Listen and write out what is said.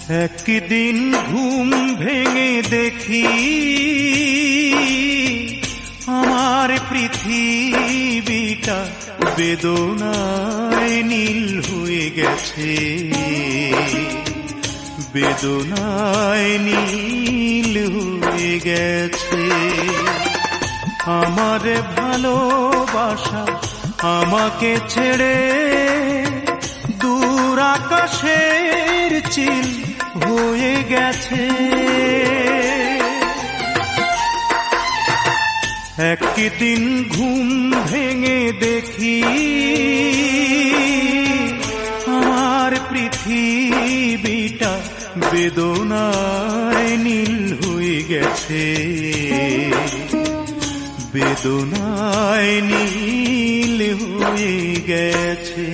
একদিন ঘুম ভেঙে দেখি আমার পৃথিবীটা বেদনায় নীল হয়ে গেছে, বেদনায় নীল হয়ে গেছে। আমার ভালোবাসা আমাকে ছেড়ে দূর আকাশের চিল হয়ে গেছে। একদিন ঘুম ভেঙে দেখি আমার পৃথিবীটা বেদনায় নীল হয়ে গেছে, বেদনায় নীল হয়ে গেছে।